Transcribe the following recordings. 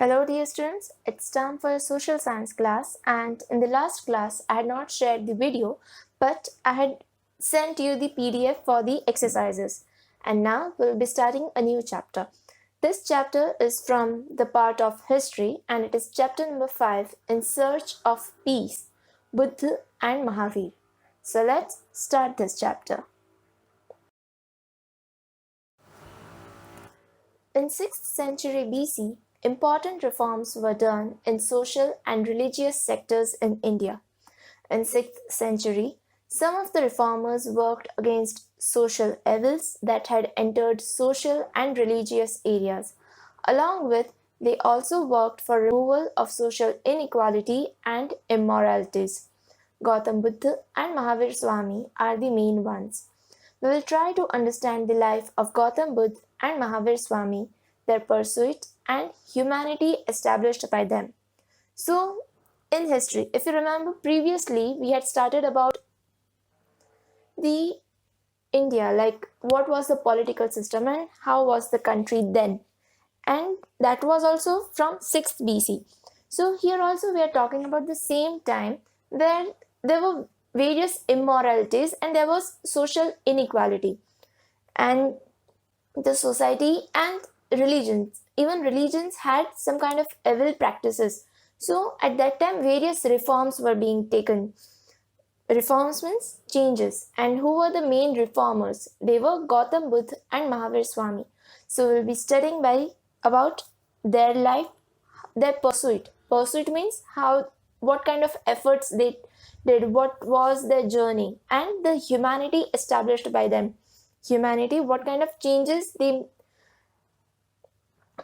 Hello dear students, it's time for a social science class, and in the last class I had not shared the video but I had sent you the PDF for the exercises, and now we'll be starting a new chapter. This chapter is from the part of history and it is chapter number 5, In Search of Peace, Buddha and Mahavir. So let's start this chapter. In 6th century BC, important reforms were done in social and religious sectors in India. In 6th century, some of the reformers worked against social evils that had entered social and religious areas. Along with, they also worked for removal of social inequality and immoralities. Gautam Buddha and Mahavir Swami are the main ones. We will try to understand the life of Gautam Buddha and Mahavir Swami, their pursuit, and humanity established by them. So, in history, if you remember previously, we had started about the India, like what was the political system and how was the country then. And that was also from 6th BC. So, here also we are talking about the same time where there were various immoralities and there was social inequality. And the society and even religions had some kind of evil practices. So at that time, various reforms were being taken. Reforms means changes. And who were the main reformers? They were Gautam Buddha and Mahavir Swami. So we'll be studying about their life, their pursuit. Pursuit means what kind of efforts they did, what was their journey, and the humanity established by them. Humanity, what kind of changes they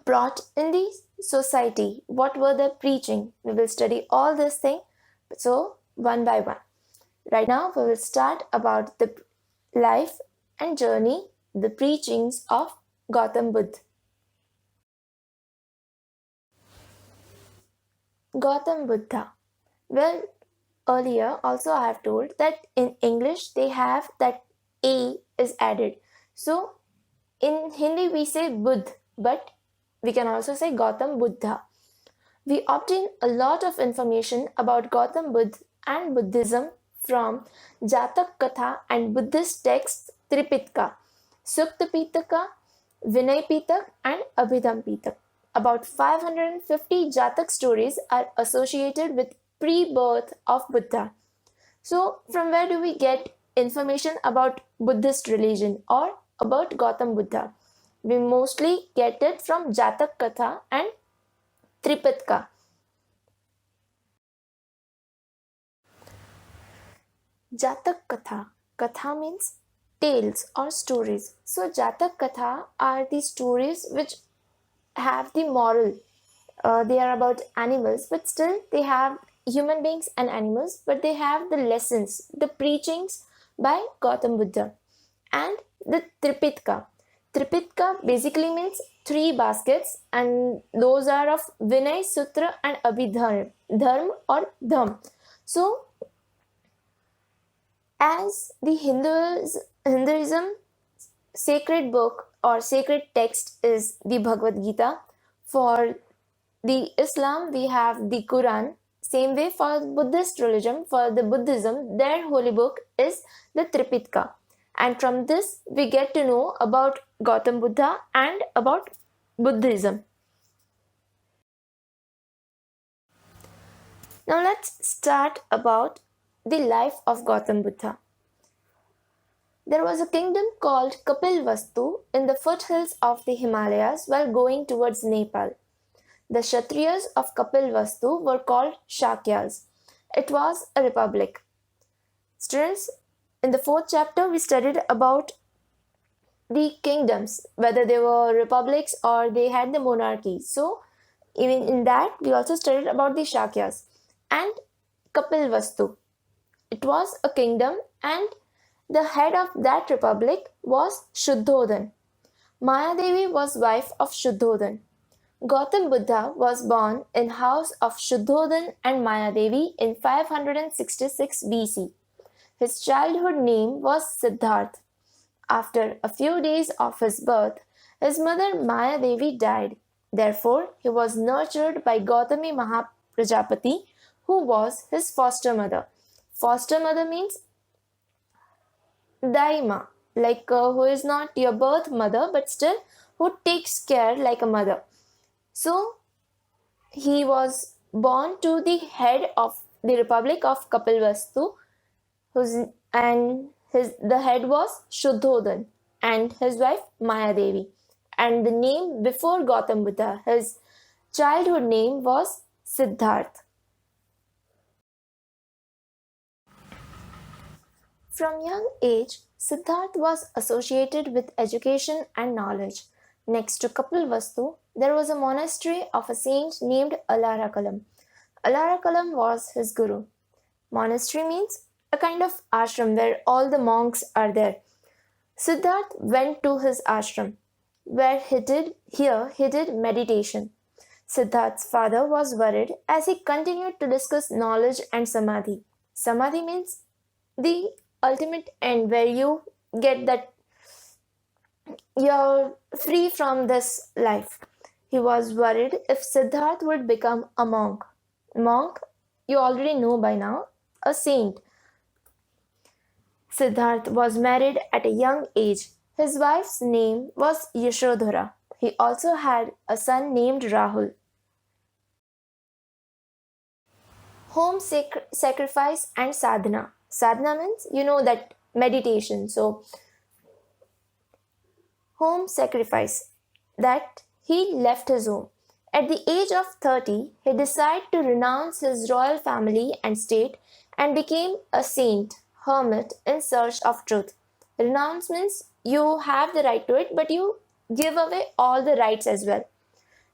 brought in the society, what were they preaching. We will study all this thing, so one by one. Right now we will start about the life and journey, the preachings of Gautam Buddha. Gautam Buddha. Well, earlier also I have told that in English they have that A is added. So in Hindi we say Buddha, but we can also say Gautam Buddha. We obtain a lot of information about Gautam Buddha and Buddhism from Jatak Katha and Buddhist texts Tripitaka, Sukta Pitaka, Vinay Pitak, and Abhidham Pitak. About 550 Jatak stories are associated with pre-birth of Buddha. So, from where do we get information about Buddhist religion or about Gautam Buddha? We mostly get it from Jatak Katha and Tripitaka. Jatak Katha. Katha means tales or stories. So Jatak Katha are the stories which have the moral. They are about animals, but still they have human beings and animals, but they have the lessons, the preachings by Gautam Buddha. And the Tripitaka. Tripitaka basically means 3 baskets, and those are of Vinay, Sutra, and Abhidharma, Dharma or Dham. So, as the Hinduism sacred book or sacred text is the Bhagavad Gita, for the Islam we have the Quran. Same way for Buddhist religion, for the Buddhism, their holy book is the Tripitaka. And from this we get to know about Gautam Buddha and about Buddhism. Now let's start about the life of Gautam Buddha. There was a kingdom called Kapilvastu in the foothills of the Himalayas while going towards Nepal. The Kshatriyas of Kapilvastu were called Shakyas. It was a republic. Students, in the 4th chapter we studied about the kingdoms, whether they were republics or they had the monarchy. So even in that we also studied about the Shakyas and Kapilvastu. It was a kingdom and the head of that republic was Shuddhodhan. Mayadevi was wife of Shuddhodhan. Gautam Buddha was born in house of Shuddhodhan and Mayadevi in 566 BC. His childhood name was Siddharth. After a few days of his birth, his mother Mayadevi died. Therefore, he was nurtured by Gautami Mahaprajapati, who was his foster mother. Foster mother means daima, like who is not your birth mother, but still who takes care like a mother. So, he was born to the head of the Republic of Kapilvastu, the head was Shuddhodhan and his wife Mayadevi. And the name before Gautam Buddha, his childhood name was Siddharth. From young age, Siddharth was associated with education and knowledge. Next to Kapilvastu, there was a monastery of a saint named Alarakalam. Alarakalam was his guru. Monastery means a kind of ashram where all the monks are there. Siddharth went to his ashram, where he did meditation. Siddharth's father was worried as he continued to discuss knowledge and samadhi. Samadhi means the ultimate end where you get that you're free from this life. He was worried if Siddharth would become a monk. Monk, you already know by now, a saint. Siddharth was married at a young age. His wife's name was Yashodhara. He also had a son named Rahul. Home sacrifice and sadhana. Sadhana means you know that meditation. So, home sacrifice, that he left his home. At the age of 30, he decided to renounce his royal family and state and became a saint, hermit in search of truth. Renounce means you have the right to it, but you give away all the rights as well.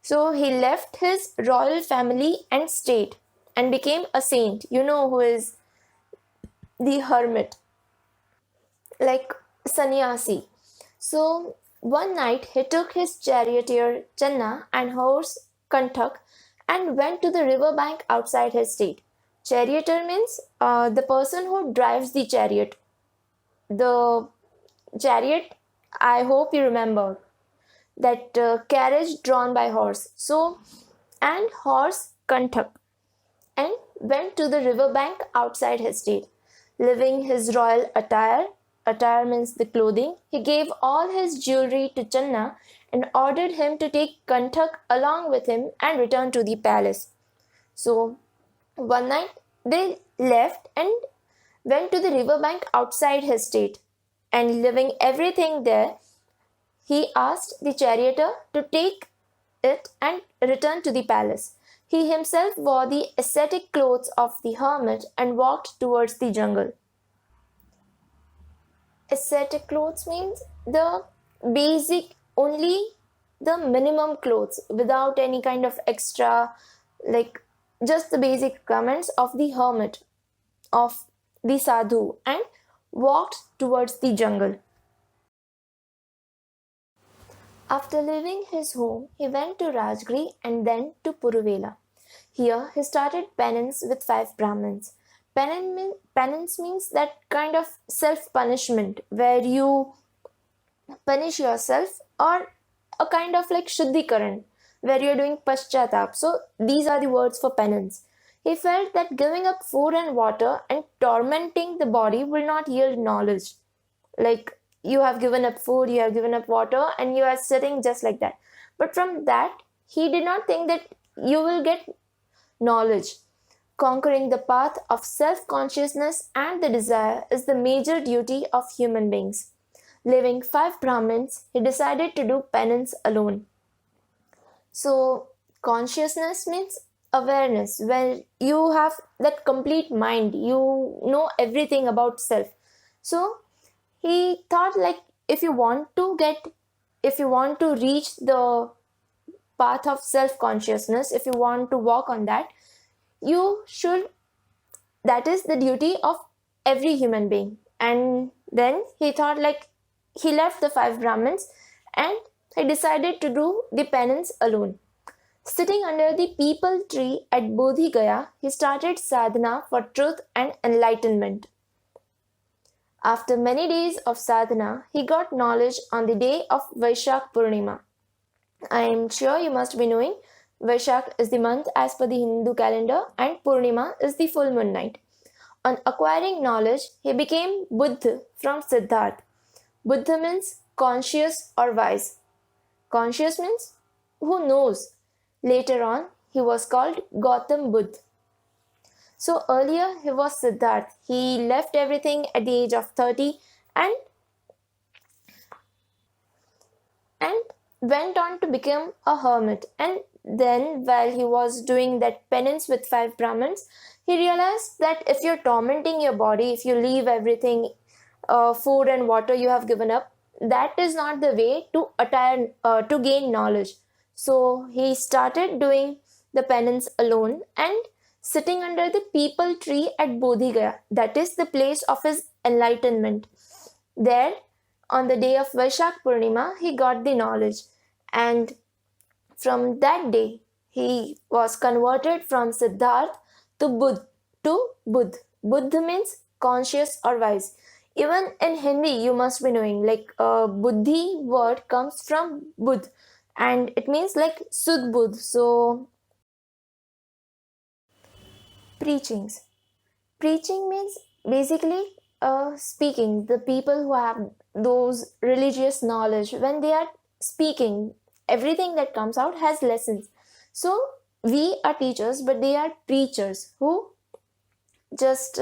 So he left his royal family and state and became a saint. You know who is the hermit, like sannyasi. So one night he took his charioteer Channa and horse Kanthak and went to the river bank outside his state. Charioteer means the person who drives the chariot. The chariot, I hope you remember, that carriage drawn by horse. So, and horse Kanthak, and went to the river bank outside his state. Leaving his royal attire, attire means the clothing, he gave all his jewelry to Channa and ordered him to take Kanthak along with him and return to the palace. So, one night they left and went to the river bank outside his state, and leaving everything there, he asked the charioteer to take it and return to the palace. He himself wore the ascetic clothes of the hermit and walked towards the jungle. Ascetic clothes means the basic, only the minimum clothes without any kind of extra, like just the basic garments of the hermit, of the sadhu, and walked towards the jungle. After leaving his home, he went to Rajgiri and then to Puruvela. Here he started penance with 5 Brahmins. Penance means that kind of self-punishment where you punish yourself, or a kind of like Shuddhikaran where you're doing Paschatap. So these are the words for penance. He felt that giving up food and water and tormenting the body will not yield knowledge. Like you have given up food, you have given up water, and you are sitting just like that. But from that, he did not think that you will get knowledge. Conquering the path of self consciousness and the desire is the major duty of human beings. Leaving 5 Brahmins, he decided to do penance alone. So, consciousness means awareness, where you have that complete mind, you know everything about self. So, he thought like if you want to reach the path of self consciousness, if you want to walk on that, you should, that is the duty of every human being. And then he thought like he left the 5 Brahmins and he decided to do the penance alone. Sitting under the peepal tree at Bodhi Gaya, he started sadhana for truth and enlightenment. After many days of sadhana, he got knowledge on the day of Vaishak Purnima. I'm sure you must be knowing Vaishak is the month as per the Hindu calendar and Purnima is the full moon night. On acquiring knowledge, he became Buddha from Siddharth. Buddha means conscious or wise. Conscious means who knows. Later on, he was called Gautam Buddha. So earlier he was Siddharth. He left everything at the age of 30 and and went on to become a hermit. And then, while he was doing that penance with five Brahmins, he realized that if you're tormenting your body, if you leave everything, food and water you have given up, that is not the way to attire to gain knowledge. So he started doing the penance alone and sitting under the peepal tree at Bodhigaya. That is the place of his enlightenment. There, on the day of Vaishak Purnima, he got the knowledge, and from that day, he was converted from Siddharth to Buddh. To Buddh. Buddha means conscious or wise. Even in Hindi, you must be knowing, like Buddhi word comes from Buddh, and it means like Sudh Buddh. So, preachings. Preaching means basically speaking. The people who have those religious knowledge, when they are speaking, everything that comes out has lessons. So we are teachers, but they are preachers who just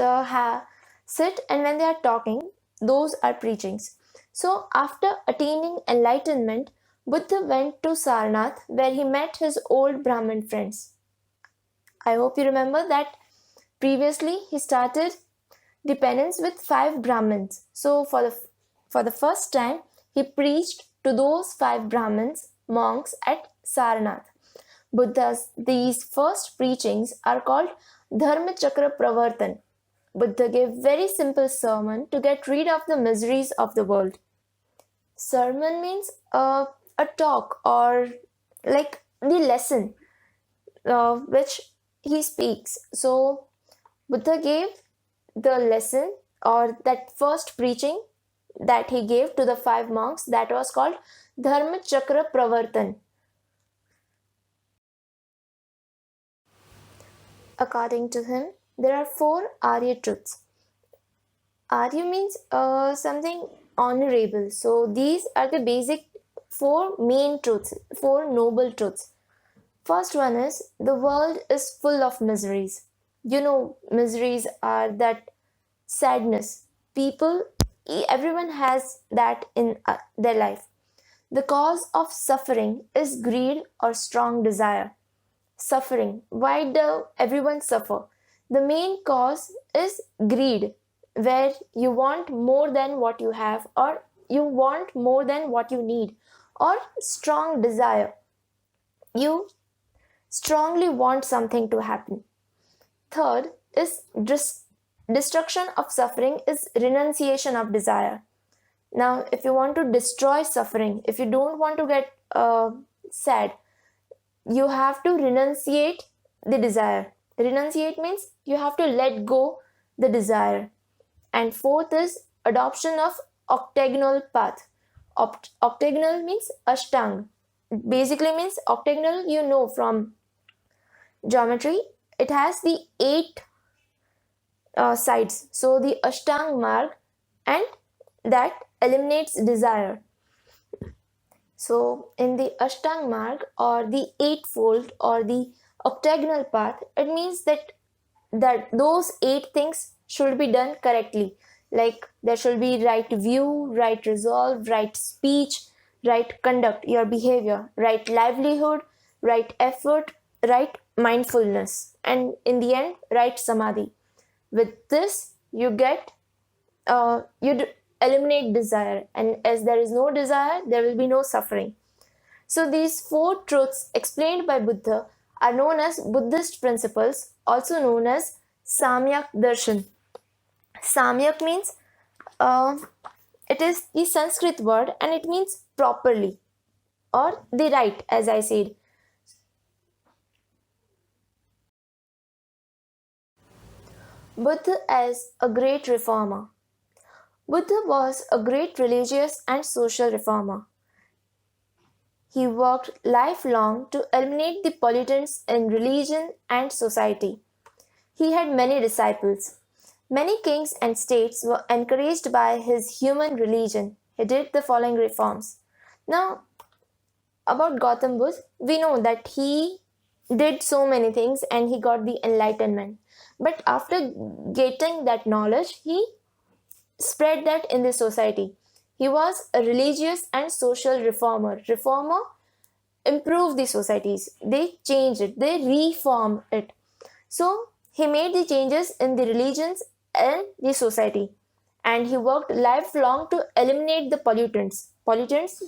sit, and when they are talking, those are preachings. So after attaining enlightenment, Buddha went to Sarnath where he met his old Brahmin friends. I hope you remember that previously he started the penance with five Brahmins. So for the first time, he preached to those five Brahmins, monks at Sarnath. Buddha's these first preachings are called Dharma Chakra Pravartan. Buddha gave very simple sermon to get rid of the miseries of the world. Sermon means a talk or like the lesson which he speaks. So Buddha gave the lesson or that first preaching that he gave to the five monks, that was called Dharma Chakra Pravartan. According to him, there are four Arya truths. Arya means something honorable. So these are the basic four main truths, four noble truths. First one is the world is full of miseries. You know, miseries are that sadness. People, everyone has that in their life. The cause of suffering is greed or strong desire. Suffering. Why do everyone suffer? The main cause is greed, where you want more than what you have, or you want more than what you need, or strong desire. You strongly want something to happen. Third is destruction of suffering is renunciation of desire. Now, if you want to destroy suffering, if you don't want to get sad, you have to renunciate the desire. Renunciate means you have to let go the desire. And fourth is adoption of octagonal path. Octagonal means ashtang. Basically means octagonal, you know from geometry, it has the eight sides. So the ashtang marg, and that eliminates desire. So in the ashtang marg or the eightfold or the octagonal path, it means that those eight things should be done correctly. Like there should be right view, right resolve, right speech, right conduct, your behavior, right livelihood, right effort, right mindfulness, and in the end, right samadhi. With this, you get eliminate desire, and as there is no desire, there will be no suffering. So these four truths explained by Buddha are known as Buddhist principles, also known as Samyak Darshan. Samyak means it is the Sanskrit word and it means properly or the right, as I said. Buddha as a great reformer. Buddha was a great religious and social reformer. He worked lifelong to eliminate the pollutants in religion and society. He had many disciples. Many kings and states were encouraged by his human religion. He did the following reforms. Now, about Gautam Buddha, we know that he did so many things and he got the enlightenment. But after getting that knowledge, he spread that in the society. He was a religious and social reformer. Reformer improved the societies. They changed it. They reformed it. So he made the changes in the religions and the society. And he worked lifelong to eliminate the pollutants. Pollutants,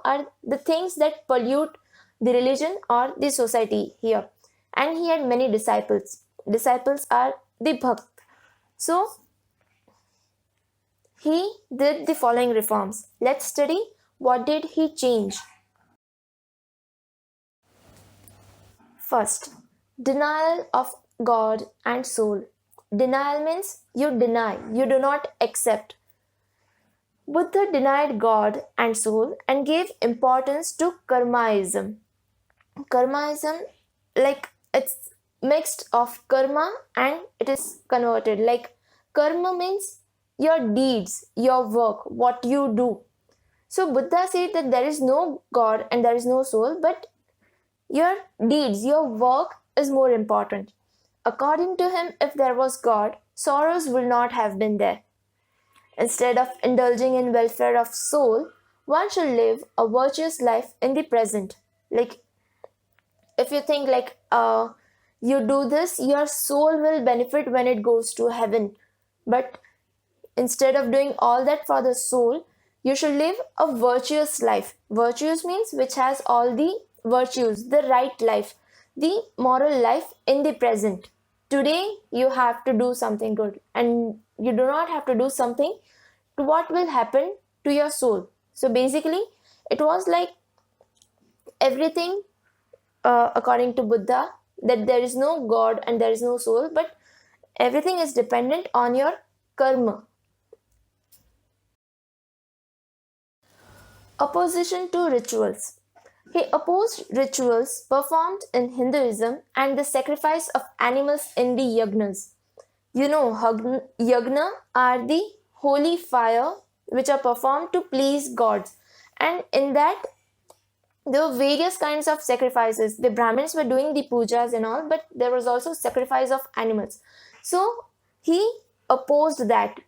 are the things that pollute the religion or the society here. And he had many disciples. Disciples are the bhakt. So he did the following reforms. Let's study what did he change. First, denial of God and soul. Denial means you deny, you do not accept. Buddha denied God and soul and gave importance to karmaism. Karmaism, like it's mixed of karma and it is converted. Like karma means your deeds, your work, what you do. So Buddha said that there is no God and there is no soul, but your deeds, your work is more important. According to him, if there was God, sorrows will not have been there. Instead of indulging in welfare of soul, one should live a virtuous life in the present. Like if you think you do this, your soul will benefit when it goes to heaven. But instead of doing all that for the soul, you should live a virtuous life. Virtuous means which has all the virtues, the right life, the moral life in the present. Today, you have to do something good, and you do not have to do something to what will happen to your soul. So basically, it was like everything according to Buddha, that there is no God and there is no soul, but everything is dependent on your karma. Opposition to rituals. He opposed rituals performed in Hinduism and the sacrifice of animals in the yagnas. Yagna are the holy fire which are performed to please gods, and in that there were various kinds of sacrifices. The Brahmins were doing the pujas and all, but there was also sacrifice of animals. So he opposed that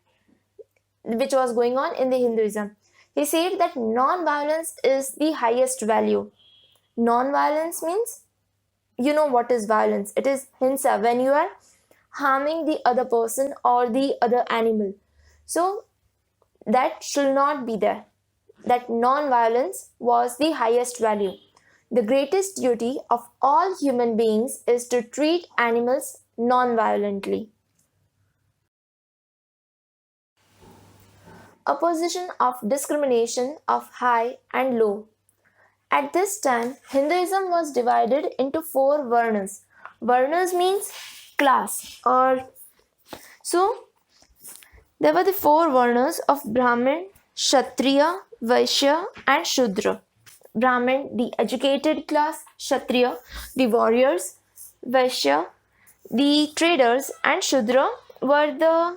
which was going on in the Hinduism. He said that non-violence is the highest value. Non-violence means, you know what is violence. It is hinsa, when you are harming the other person or the other animal. So that should not be there. That non-violence was the highest value. The greatest duty of all human beings is to treat animals non-violently. Opposition of discrimination of high and low. At this time, Hinduism was divided into four varnas. Varnas means class, or so there were the four varnas of Brahmin, Kshatriya, Vaishya, and Shudra. Brahmin, the educated class; Kshatriya, the warriors; Vaishya, the traders; and Shudra were the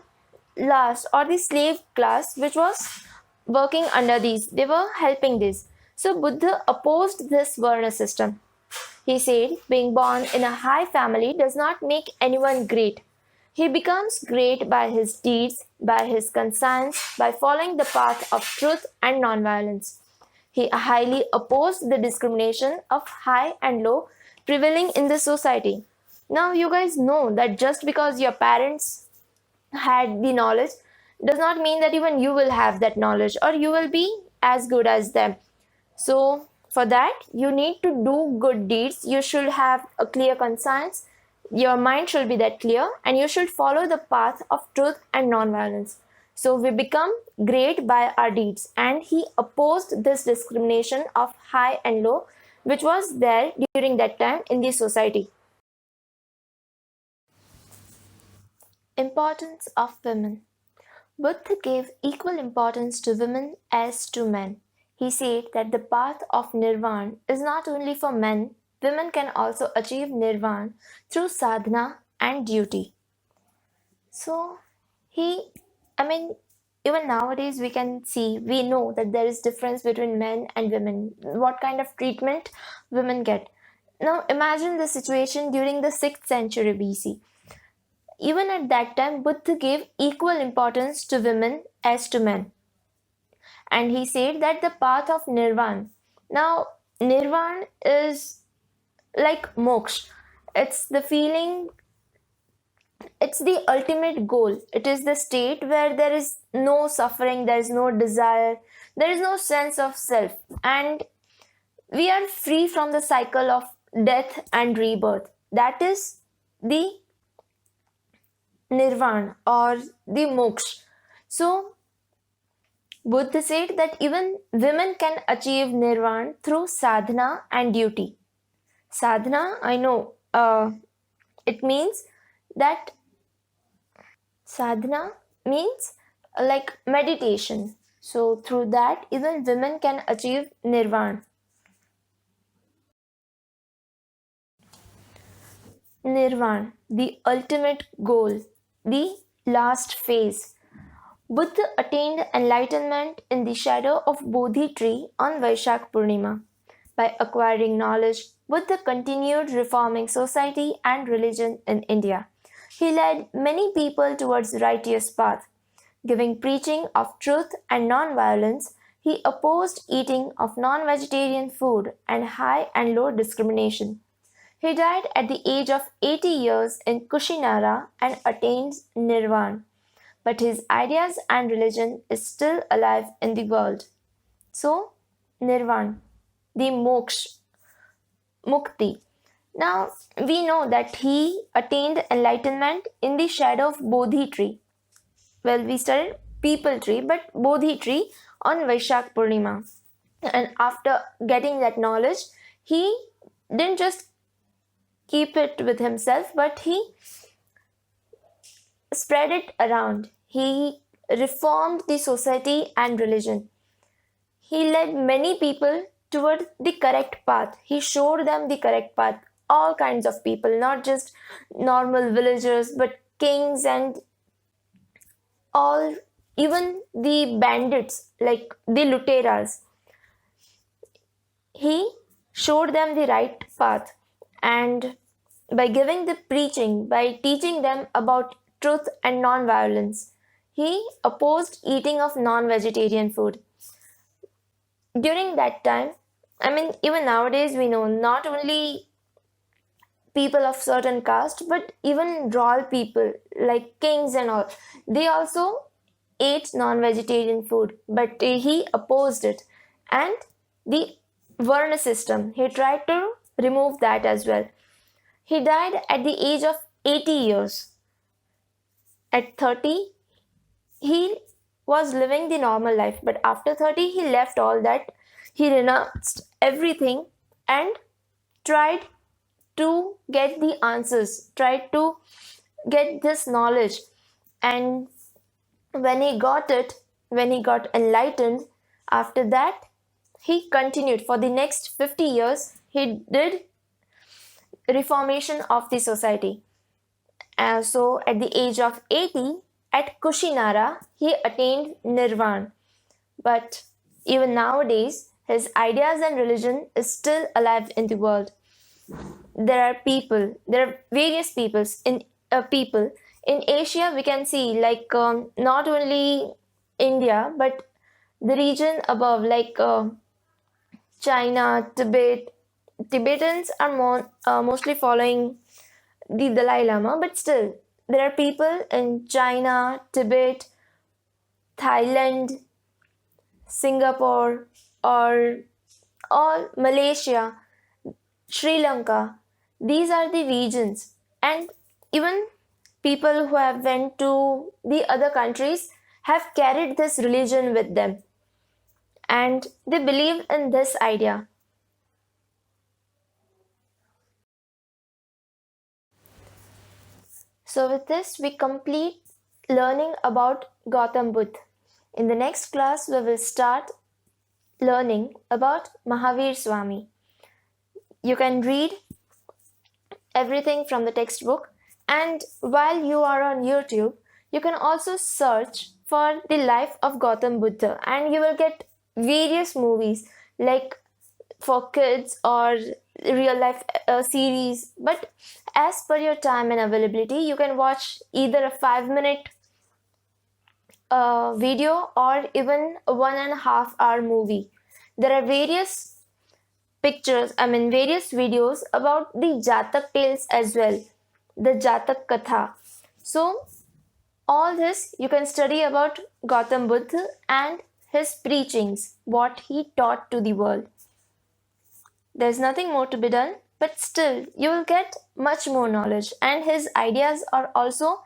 last, or the slave class, which was working under these. They were helping this. So Buddha opposed this Varna system. He said, being born in a high family does not make anyone great. He becomes great by his deeds, by his conscience, by following the path of truth and nonviolence. He highly opposed the discrimination of high and low prevailing in the society. Now, you guys know that just because your parents had the knowledge does not mean that even you will have that knowledge or you will be as good as them. So, for that, you need to do good deeds. You should have a clear conscience. Your mind should be that clear, and you should follow the path of truth and non-violence. So, we become great by our deeds, and he opposed this discrimination of high and low, which was there during that time in the society. Importance of women. Buddha gave equal importance to women as to men. He said that the path of Nirvana is not only for men, women can also achieve Nirvana through sadhana and duty. So, he, I mean, even nowadays we know that there is difference between men and women, what kind of treatment women get. Now, imagine the situation during the 6th century BC. Even at that time, Buddha gave equal importance to women as to men. And he said that the path of Nirvana. Now, Nirvana is like moksha. It's the feeling, it's the ultimate goal. It is the state where there is no suffering, there is no desire, there is no sense of self. And we are free from the cycle of death and rebirth. That is the Nirvana or the moksha. So, Buddha said that even women can achieve nirvana through sadhana and duty. Sadhana, I know, it means that sadhana means like meditation. So, through that, even women can achieve nirvana. Nirvana, the ultimate goal, the last phase. Buddha attained enlightenment in the shadow of Bodhi tree on Vaishak Purnima. By acquiring knowledge, Buddha continued reforming society and religion in India. He led many people towards righteous path. Giving preaching of truth and non-violence, he opposed eating of non-vegetarian food and high and low discrimination. He died at the age of 80 years in Kushinara and attained Nirvana, but his ideas and religion is still alive in the world. So, Nirvana, the moksha, mukti. Now, we know that he attained enlightenment in the shadow of Bodhi tree. Well, we studied people tree, but Bodhi tree on Vaishak Purnima. And after getting that knowledge, he didn't just keep it with himself, but he spread it around. He reformed the society and religion. He led many people toward the correct path. He showed them the correct path. All kinds of people, not just normal villagers, but kings and all, even the bandits, like the luteras. He showed them the right path. And by giving the preaching, by teaching them about truth and non-violence, he opposed eating of non-vegetarian food. During that time, even nowadays we know not only people of certain caste, but even royal people like kings and all, they also ate non-vegetarian food, but he opposed it. And the Varna system, he tried to remove that as well. He died at the age of 80 years. At 30, he was living the normal life, but after 30, he left all that. He renounced everything and tried to get the answers, tried to get this knowledge. And when he got it, when he got enlightened, after that, he continued for the next 50 years. He did reformation of the society. So at the age of 80, at Kushinara, he attained Nirvana. But even nowadays, his ideas and religion is still alive in the world. There are various people in Asia. We can see not only India, but the region above, like China, Tibet. Tibetans are mostly following the Dalai Lama, but still, there are people in China, Tibet, Thailand, Singapore, or Malaysia, Sri Lanka. These are the regions, and even people who have went to the other countries have carried this religion with them, and they believe in this idea. So with this, we complete learning about Gautam Buddha. In the next class, we will start learning about Mahavir Swami. You can read everything from the textbook, and while you are on YouTube, you can also search for the life of Gautam Buddha, and you will get various movies like for kids or real life series. But as per your time and availability, you can watch either a 5 minute video or even a 1.5 hour movie. There are various videos about the Jatak tales as well, the Jatak Katha. So, all this you can study about Gautam Buddha and his preachings, what he taught to the world. There's nothing more to be done, but still, you will get much more knowledge, and his ideas are also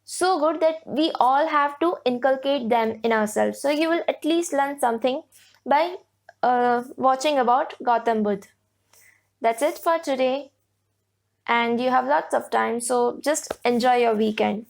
so good that we all have to inculcate them in ourselves. So, you will at least learn something by watching about Gautam Buddha. That's it for today, and you have lots of time, so just enjoy your weekend.